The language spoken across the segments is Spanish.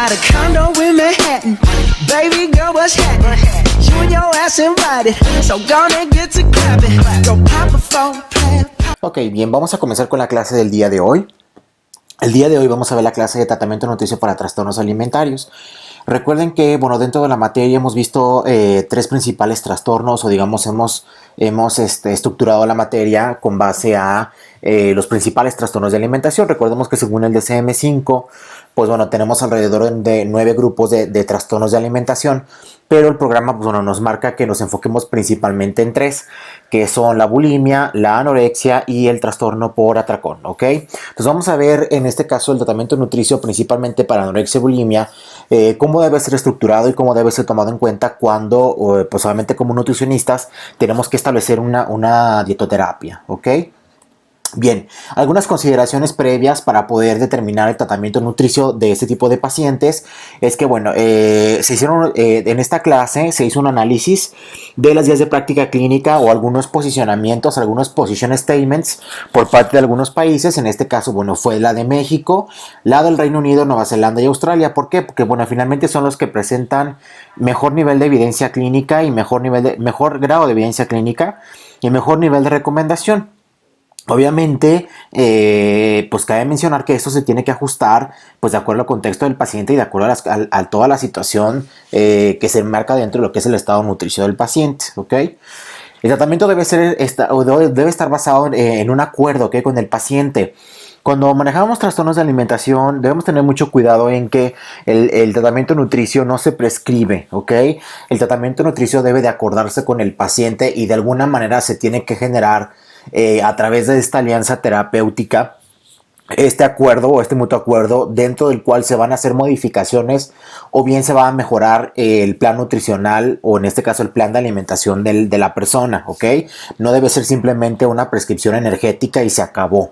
got a condo in Manhattan. Baby girl, what's happening? You and your ass invited, so gonna get to clapping. Go pop a phone, play. Ok, bien, vamos a comenzar con la clase del día de hoy. El día de hoy vamos a ver la clase de tratamiento nutricio para trastornos alimentarios. Recuerden que, bueno, dentro de la materia hemos visto tres principales trastornos, o digamos hemos estructurado la materia con base a los principales trastornos de alimentación. Recordemos que según el DSM-5, pues bueno, tenemos alrededor de 9 grupos de trastornos de alimentación, pero el programa, pues bueno, nos marca que nos enfoquemos principalmente en 3, que son la bulimia, la anorexia y el trastorno por atracón, ¿ok? Entonces vamos a ver en este caso el tratamiento nutricio principalmente para anorexia y bulimia, cómo debe ser estructurado y cómo debe ser tomado en cuenta cuando, pues obviamente como nutricionistas, tenemos que establecer una dietoterapia, ¿ok? Bien, algunas consideraciones previas para poder determinar el tratamiento nutricio de este tipo de pacientes es que, bueno, en esta clase se hizo un análisis de las guías de práctica clínica o algunos posicionamientos, algunos position statements por parte de algunos países. En este caso, bueno, fue la de México, la del Reino Unido, Nueva Zelanda y Australia. ¿Por qué? Porque, bueno, finalmente son los que presentan mejor nivel de evidencia clínica y mejor grado de evidencia clínica y mejor nivel de recomendación. Obviamente, pues cabe mencionar que esto se tiene que ajustar pues de acuerdo al contexto del paciente y de acuerdo a toda la situación que se enmarca dentro de lo que es el estado nutricio del paciente, ¿ok? El tratamiento debe estar basado en un acuerdo, ¿ok?, con el paciente. Cuando manejamos trastornos de alimentación, debemos tener mucho cuidado en que el tratamiento nutricio no se prescribe, ¿ok? El tratamiento nutricio debe de acordarse con el paciente y de alguna manera se tiene que generar a través de esta alianza terapéutica este acuerdo o este mutuo acuerdo dentro del cual se van a hacer modificaciones o bien se va a mejorar el plan nutricional o en este caso el plan de alimentación de la persona, ¿ok? No debe ser simplemente una prescripción energética y se acabó.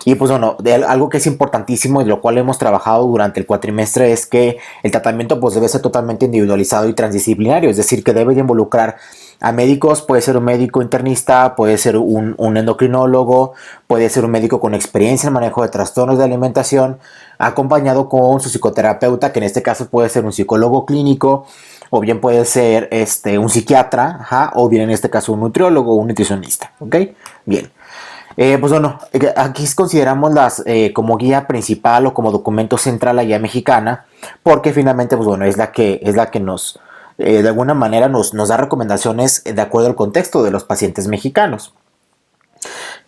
Y pues bueno, algo que es importantísimo y lo cual hemos trabajado durante el cuatrimestre es que el tratamiento pues debe ser totalmente individualizado y transdisciplinario, es decir, que debe de involucrar a médicos. Puede ser un médico internista, puede ser un endocrinólogo, puede ser un médico con experiencia en manejo de trastornos de alimentación, acompañado con su psicoterapeuta, que en este caso puede ser un psicólogo clínico, o bien puede ser un psiquiatra, o bien en este caso un nutriólogo o un nutricionista, ¿ok? Bien. Pues bueno, aquí consideramos como guía principal o como documento central la guía mexicana, porque finalmente, pues bueno, es la que nos de alguna manera nos da recomendaciones de acuerdo al contexto de los pacientes mexicanos.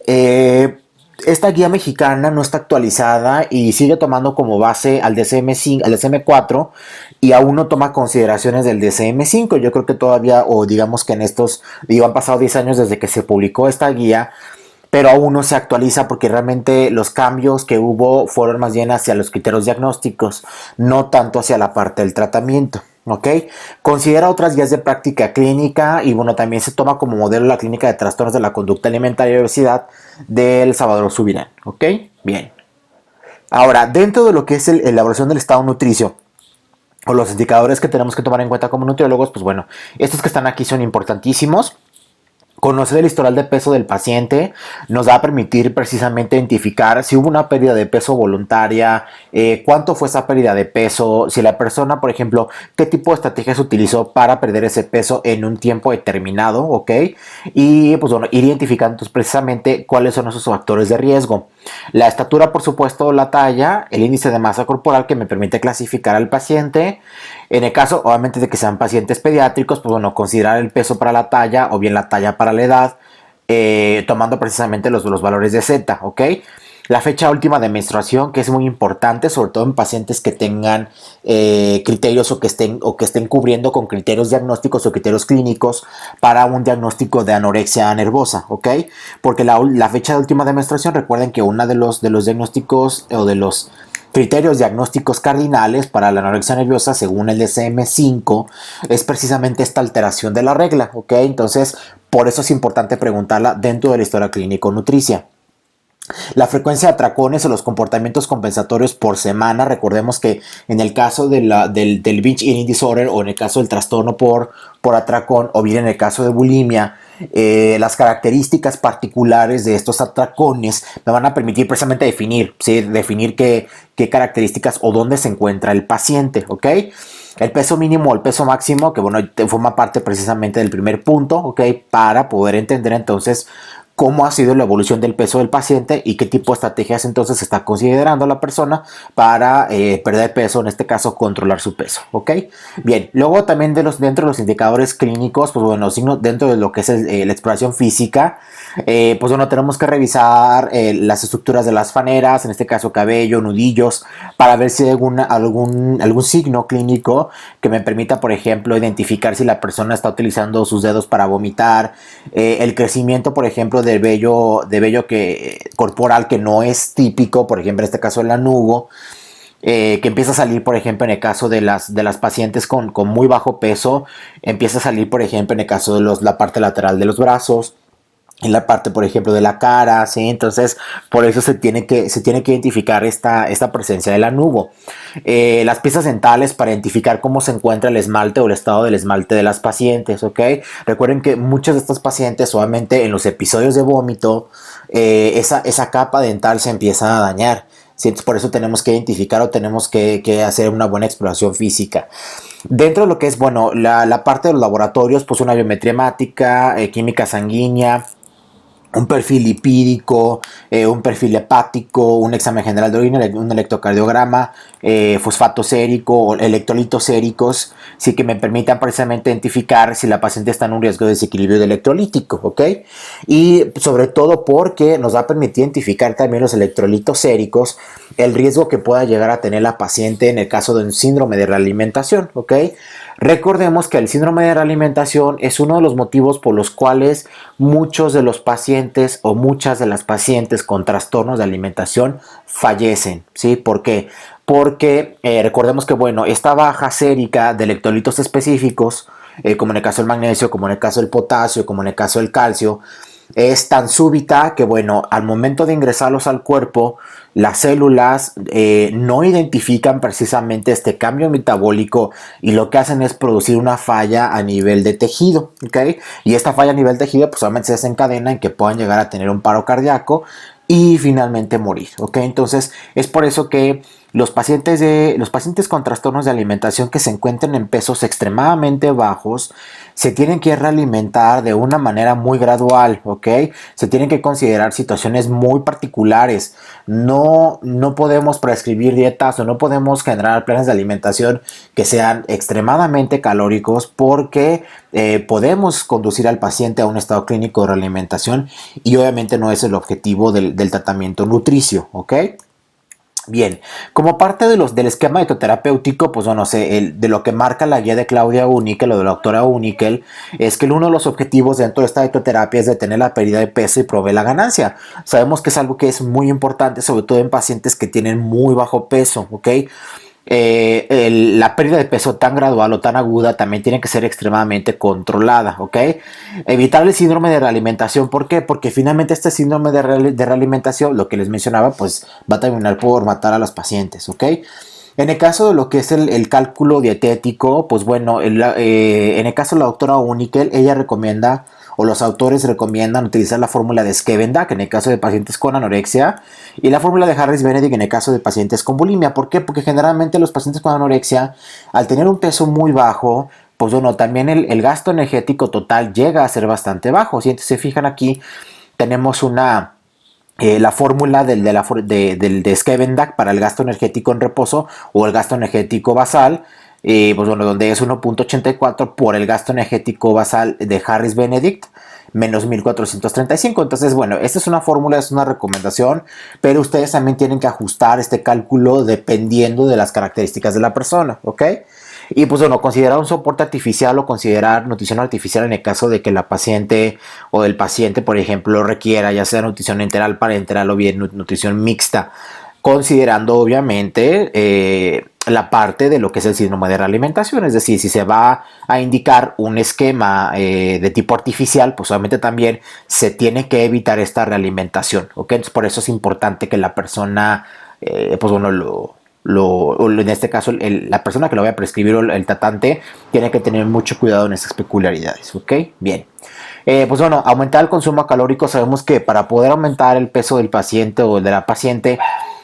Esta guía mexicana no está actualizada y sigue tomando como base al DSM-5, al DSM-4 y aún no toma consideraciones del DSM-5. Yo creo que todavía, o digamos que han pasado 10 años desde que se publicó esta guía, pero aún no se actualiza porque realmente los cambios que hubo fueron más bien hacia los criterios diagnósticos, no tanto hacia la parte del tratamiento. ¿Ok? Considera otras guías de práctica clínica y bueno, también se toma como modelo la clínica de trastornos de la conducta alimentaria y obesidad del Salvador Subirán. ¿Ok? Bien. Ahora, dentro de lo que es la elaboración del estado nutricio o los indicadores que tenemos que tomar en cuenta como nutriólogos, pues bueno, estos que están aquí son importantísimos. Conocer el historial de peso del paciente nos va a permitir precisamente identificar si hubo una pérdida de peso voluntaria, cuánto fue esa pérdida de peso, si la persona, por ejemplo, qué tipo de estrategias utilizó para perder ese peso en un tiempo determinado, ¿ok? Y pues bueno, ir identificando precisamente cuáles son esos factores de riesgo. La estatura, por supuesto, la talla, el índice de masa corporal que me permite clasificar al paciente. En el caso, obviamente, de que sean pacientes pediátricos, pues bueno, considerar el peso para la talla o bien la talla para la edad, tomando precisamente los valores de Z, ¿ok? La fecha última de menstruación, que es muy importante, sobre todo en pacientes que tengan criterios o que estén cubriendo con criterios diagnósticos o criterios clínicos para un diagnóstico de anorexia nervosa, ¿ok? Porque la fecha última de menstruación, recuerden que uno de los diagnósticos o de los criterios diagnósticos cardinales para la anorexia nerviosa, según el DSM-5, es precisamente esta alteración de la regla, ¿ok? Entonces, por eso es importante preguntarla dentro de la historia clínico-nutricia. La frecuencia de atracones o los comportamientos compensatorios por semana, recordemos que en el caso del binge eating disorder o en el caso del trastorno por atracón o bien en el caso de bulimia, las características particulares de estos atracones me van a permitir precisamente definir, ¿sí? Definir qué características o dónde se encuentra el paciente, ¿ok? El peso mínimo o el peso máximo, que bueno, forma parte precisamente del primer punto, ¿ok? Para poder entender entonces cómo ha sido la evolución del peso del paciente y qué tipo de estrategias entonces está considerando la persona para perder peso, en este caso controlar su peso, ¿ok? Bien, luego también dentro de los indicadores clínicos, pues bueno, dentro de lo que es la exploración física, pues bueno, tenemos que revisar las estructuras de las faneras, en este caso cabello, nudillos, para ver si hay algún signo clínico que me permita, por ejemplo, identificar si la persona está utilizando sus dedos para vomitar, el crecimiento, por ejemplo, de vello corporal que no es típico, por ejemplo, en este caso el lanugo, que empieza a salir, por ejemplo, en el caso de las pacientes con muy bajo peso, empieza a salir, por ejemplo, en el caso de la parte lateral de los brazos, en la parte, por ejemplo, de la cara, ¿sí? Entonces, por eso se tiene que identificar esta presencia del lanugo. Las piezas dentales para identificar cómo se encuentra el esmalte o el estado del esmalte de las pacientes, ¿ok? Recuerden que muchas de estas pacientes, obviamente, en los episodios de vómito, esa capa dental se empieza a dañar. ¿Sí? Entonces, por eso tenemos que identificar o tenemos que hacer una buena exploración física. Dentro de lo que es, bueno, la parte de los laboratorios, pues una biometría hemática, química sanguínea, un perfil lipídico, un perfil hepático, un examen general de orina, un electrocardiograma, fosfato sérico, electrolitos séricos, sí que me permitan precisamente identificar si la paciente está en un riesgo de desequilibrio electrolítico, ¿ok? Y sobre todo porque nos va a permitir identificar también los electrolitos séricos, el riesgo que pueda llegar a tener la paciente en el caso de un síndrome de realimentación, ¿ok? Recordemos que el síndrome de realimentación es uno de los motivos por los cuales muchos de los pacientes o muchas de las pacientes con trastornos de alimentación fallecen, ¿sí? ¿Por qué? Porque recordemos que, bueno, esta baja sérica de electrolitos específicos, como en el caso del magnesio, como en el caso del potasio, como en el caso del calcio, es tan súbita que, bueno, al momento de ingresarlos al cuerpo, las células no identifican precisamente este cambio metabólico y lo que hacen es producir una falla a nivel de tejido, ¿ok? Y esta falla a nivel de tejido pues solamente se desencadena en que puedan llegar a tener un paro cardíaco y finalmente morir, ¿ok? Entonces es por eso que los pacientes con trastornos de alimentación que se encuentren en pesos extremadamente bajos se tienen que realimentar de una manera muy gradual, ¿ok? Se tienen que considerar situaciones muy particulares. No podemos prescribir dietas o no podemos generar planes de alimentación que sean extremadamente calóricos porque podemos conducir al paciente a un estado clínico de realimentación y obviamente no es el objetivo del tratamiento nutricio, ¿ok? Bien, como parte del esquema etoterapéutico, pues bueno, de lo que marca la guía de Claudia Unikel o de la doctora Unikel, es que uno de los objetivos dentro de esta etoterapia es detener la pérdida de peso y proveer la ganancia. Sabemos que es algo que es muy importante, sobre todo en pacientes que tienen muy bajo peso, ¿ok? La pérdida de peso tan gradual o tan aguda también tiene que ser extremadamente controlada, ¿ok? Evitar el síndrome de realimentación, ¿por qué? Porque finalmente este síndrome de realimentación, lo que les mencionaba, pues va a terminar por matar a los pacientes, ¿ok? En el caso de lo que es el cálculo dietético, pues bueno, en el caso de la doctora Unikel, ella recomienda, o los autores recomiendan utilizar la fórmula de Schevendak en el caso de pacientes con anorexia y la fórmula de Harris-Benedict en el caso de pacientes con bulimia. ¿Por qué? Porque generalmente los pacientes con anorexia, al tener un peso muy bajo, pues bueno, también el gasto energético total llega a ser bastante bajo. Si se fijan aquí, tenemos la fórmula de Schevendak para el gasto energético en reposo o el gasto energético basal, pues bueno, donde es 1.84 por el gasto energético basal de Harris-Benedict menos 1435. Entonces, bueno, esta es una fórmula, es una recomendación, pero ustedes también tienen que ajustar este cálculo dependiendo de las características de la persona, ¿ok? Y pues bueno, considerar un soporte artificial o considerar nutrición artificial en el caso de que la paciente o el paciente, por ejemplo, requiera ya sea nutrición enteral, parenteral o bien nutrición mixta, considerando obviamente la parte de lo que es el síndrome de realimentación, es decir, si se va a indicar un esquema de tipo artificial, pues obviamente también se tiene que evitar esta realimentación, ¿ok? Entonces por eso es importante que la persona, pues bueno, o en este caso la persona que lo vaya a prescribir o el tratante tiene que tener mucho cuidado en estas peculiaridades, ¿ok? Bien. Pues bueno, aumentar el consumo calórico, sabemos que para poder aumentar el peso del paciente o de la paciente,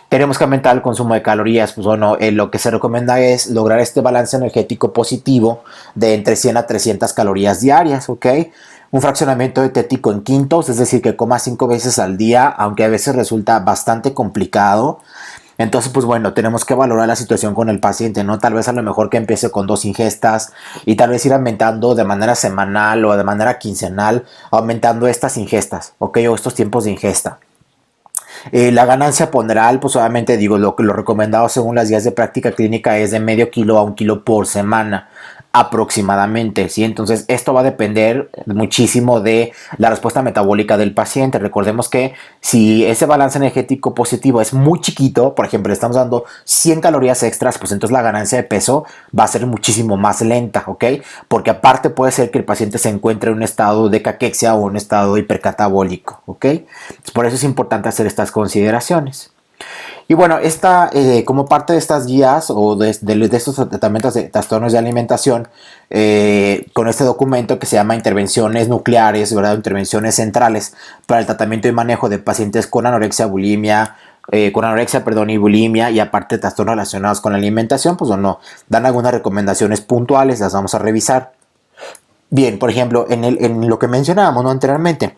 tenemos que aumentar el consumo de calorías. Pues bueno, lo que se recomienda es lograr este balance energético positivo de entre 100 a 300 calorías diarias, ¿ok? Un fraccionamiento dietético en quintos, es decir, que coma 5 veces al día, aunque a veces resulta bastante complicado. Entonces, pues bueno, tenemos que valorar la situación con el paciente, ¿no? Tal vez a lo mejor que empiece con 2 ingestas y tal vez ir aumentando de manera semanal o de manera quincenal, aumentando estas ingestas, ¿ok? O estos tiempos de ingesta. La ganancia ponderal, pues obviamente digo, lo recomendado según las guías de práctica clínica es de medio kilo a 1 kilo por semana aproximadamente, ¿sí? Entonces esto va a depender muchísimo de la respuesta metabólica del paciente. Recordemos que si ese balance energético positivo es muy chiquito, por ejemplo, le estamos dando 100 calorías extras, pues entonces la ganancia de peso va a ser muchísimo más lenta, ¿ok? Porque aparte puede ser que el paciente se encuentre en un estado de caquexia o un estado hipercatabólico, ¿ok? Entonces, por eso es importante hacer estas consideraciones. Y bueno, como parte de estas guías o de estos tratamientos de trastornos de alimentación, con este documento que se llama Intervenciones Nucleares, ¿verdad? Intervenciones Centrales para el tratamiento y manejo de pacientes con anorexia, bulimia, y bulimia y aparte trastornos relacionados con la alimentación, pues no, dan algunas recomendaciones puntuales, las vamos a revisar. Bien, por ejemplo, en lo que mencionábamos, ¿no? Anteriormente,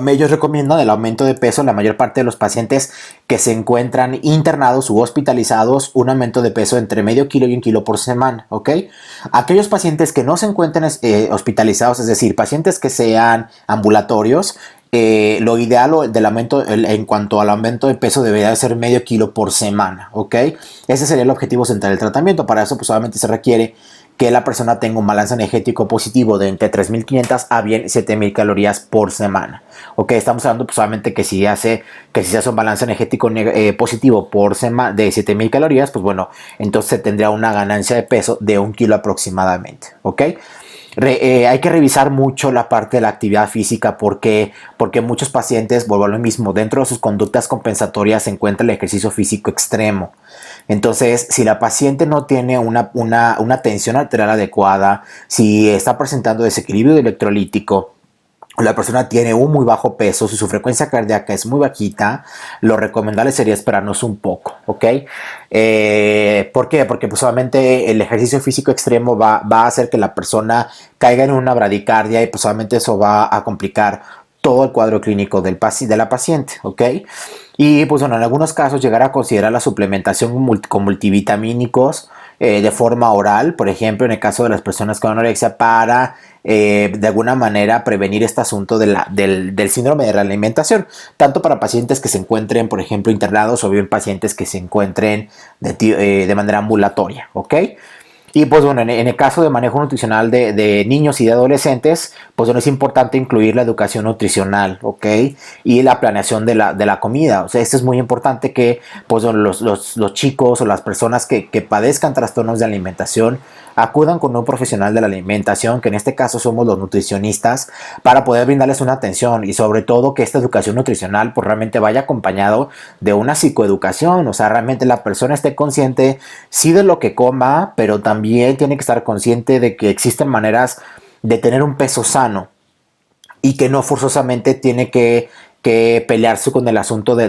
ellos recomiendan el aumento de peso en la mayor parte de los pacientes que se encuentran internados u hospitalizados, un aumento de peso entre medio kilo y 1 kilo por semana, ¿ok? Aquellos pacientes que no se encuentren hospitalizados, es decir, pacientes que sean ambulatorios, lo ideal del aumento en cuanto al aumento de peso debería ser medio kilo por semana, ¿ok? Ese sería el objetivo central del tratamiento. Para eso, pues solamente se requiere que la persona tenga un balance energético positivo de entre 3.500 a bien 7.000 calorías por semana. Ok, estamos hablando pues solamente que si hace un balance energético positivo por semana de 7.000 calorías, pues bueno, entonces se tendría una ganancia de peso de 1 kilo aproximadamente. Ok. Hay que revisar mucho la parte de la actividad física porque muchos pacientes, vuelvo a lo mismo, dentro de sus conductas compensatorias se encuentra el ejercicio físico extremo. Entonces, si la paciente no tiene una tensión arterial adecuada, si está presentando desequilibrio electrolítico, la persona tiene un muy bajo peso, su frecuencia cardíaca es muy bajita, lo recomendable sería esperarnos un poco, ¿ok? ¿Por qué? Porque pues obviamente el ejercicio físico extremo va a hacer que la persona caiga en una bradicardia y pues obviamente eso va a complicar todo el cuadro clínico de la paciente, ¿ok? Y pues bueno, en algunos casos llegar a considerar la suplementación con multivitamínicos de forma oral, por ejemplo, en el caso de las personas con anorexia, para de alguna manera prevenir este asunto del síndrome de realimentación, tanto para pacientes que se encuentren, por ejemplo, internados o bien pacientes que se encuentren de manera ambulatoria, ¿ok? Y pues bueno, en el caso de manejo nutricional de niños y de adolescentes, pues bueno, es importante incluir la educación nutricional, ¿ok? Y la planeación de la comida. O sea, esto es muy importante que pues bueno, los chicos o las personas que padezcan trastornos de alimentación acudan con un profesional de la alimentación, que en este caso somos los nutricionistas, para poder brindarles una atención y sobre todo que esta educación nutricional pues realmente vaya acompañado de una psicoeducación. O sea, realmente la persona esté consciente sí de lo que coma, pero también tiene que estar consciente de que existen maneras de tener un peso sano y que no forzosamente tiene que pelearse con el asunto de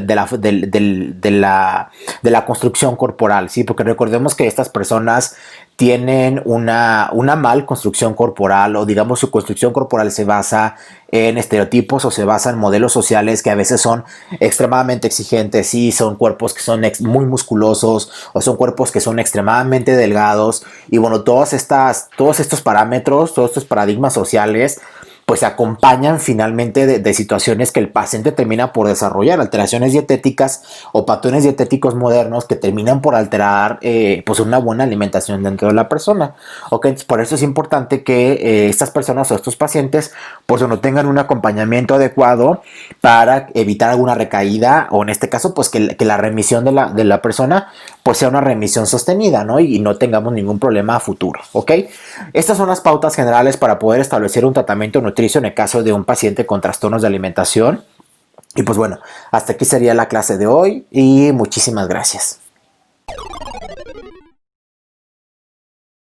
la construcción corporal, ¿sí? Porque recordemos que estas personas tienen una mal construcción corporal, o digamos su construcción corporal se basa en estereotipos o se basa en modelos sociales que a veces son extremadamente exigentes, sí, son cuerpos que son muy musculosos o son cuerpos que son extremadamente delgados, y bueno, todos estos parámetros, todos estos paradigmas sociales pues acompañan finalmente de situaciones que el paciente termina por desarrollar, alteraciones dietéticas o patrones dietéticos modernos que terminan por alterar pues una buena alimentación dentro de la persona. ¿Ok? Entonces, por eso es importante que estas personas o estos pacientes pues no tengan un acompañamiento adecuado para evitar alguna recaída, o en este caso pues que la remisión de la persona pues sea una remisión sostenida, ¿no? Y no tengamos ningún problema a futuro, ¿ok? Estas son las pautas generales para poder establecer un tratamiento nutricio en el caso de un paciente con trastornos de alimentación. Y pues bueno, hasta aquí sería la clase de hoy y muchísimas gracias.